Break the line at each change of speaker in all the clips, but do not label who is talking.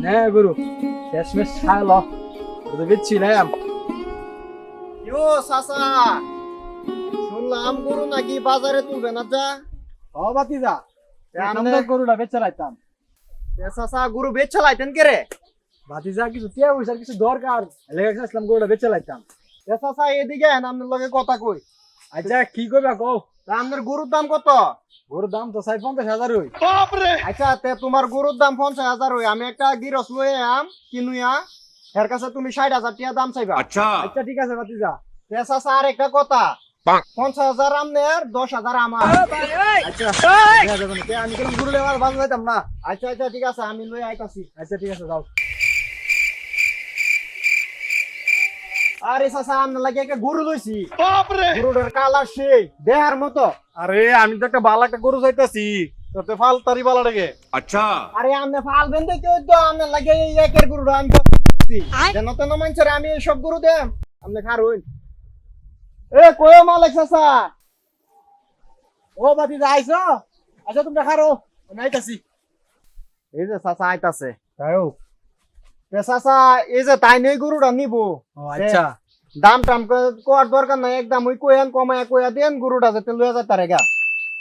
নে গুরু শেষমেশ খাইলো তো বেচছিলাম।
ইয়ো চাচা, শুনলাম গরু নাকি বাজারে তুলবে না যা।
ও ভাতিজা
আমনে
গরুটা বেচে লাইতাম।
চাচা গরু বেচ চালাইতেন কে রে?
ভাতিজা কিছু টিয়া পয়সার কিছু দরকার লেগে আসলাম, গরুটা বেচে লাইতাম।
চাচা এদিকে আন, আপনার লগে কথা কই।
আচ্ছা কি করবা কও?
তা আপনার গরুর দাম কত?
গরুর দাম তো 50,000 হই।
আচ্ছা তে তোমার গরুর দাম 50,000 হই, আমি একটা গিরস লই আম কিনুয়া, এর কাছে তুমি 60,000 টাকা দাম চাইবা।
আচ্ছা ঠিক আছে ভাতিজা।
তে চাচা আর একটা কথা, 50,000 আমনের 10,000 আমার।
আচ্ছা আমি কোনো গরু লেবার ভালো যাইতাম না।
আচ্ছা আচ্ছা ঠিক আছে, আমি লই আইতাছি।
আচ্ছা ঠিক আছে যাও।
আরে চাচা আপনার লাগে একটা গরু লইছি, গরুটার কালার সেই দেহার মতো।
আরে আমি তো একটা ভালো একটা গরু চাইতাছি, তোতে ফাল তারি বালা রেগে।
আরে আপনি ফালবেন দেখে তো আপনার লাগে এই একের গরুটা আমি পছন্দ করছি। যেন তেন মানুষের আমি সব গরু দেম, আপনি খারুন। এ কয় মালিক চাচা?
ও ভাতিজা আইছো? আচ্ছা তুমি খারো আমি আইতাছি।
এই যে চাচা আইতাছে।
তাইও
তে চাচা এই যে তাই নেই গরুটা নিব।
ও আচ্ছা
দাম টাম কোয়ার দরকার নাই, একদম ওই কইয়ান কমায় কইয়া দেন, গরুটা যাতে লইয়া যায় তার গা।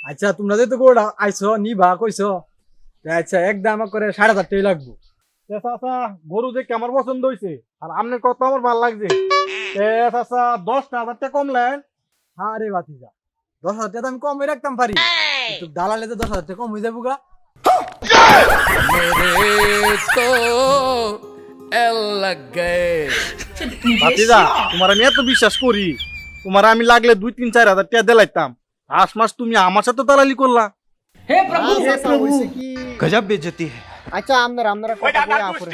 আচ্ছা তোমরা যেহেতু গরুটা আইছো নিবা কইছো, আচ্ছা একদম করে 7,500 টাকা লাগবো।
চাচা গরু দেখে আমার পছন্দ হয়েছে, আর আপনার কত আমার ভালো লাগছে। চাচা 10,000 টাকা কমলেন।
হ্যাঁ রে ভাতিজা 10,000 টাকা তো আমি কমই রাখতাম পারি, কিন্তু দালালে তো 10,000 টাকা কম হয়ে যাবো গা।
ভাতিজা তোমার আমি এত বিশ্বাস করি, তোমার আমি লাগলে 2-3-4 হাজার টাকা দিলাইতাম, 8 মাস তুমি আমার সাথে দালালি করলা।
চাচা হইছে কি?
गजब बेइज्जती है।
আচ্ছা আপনারা কথা কই আপুরে।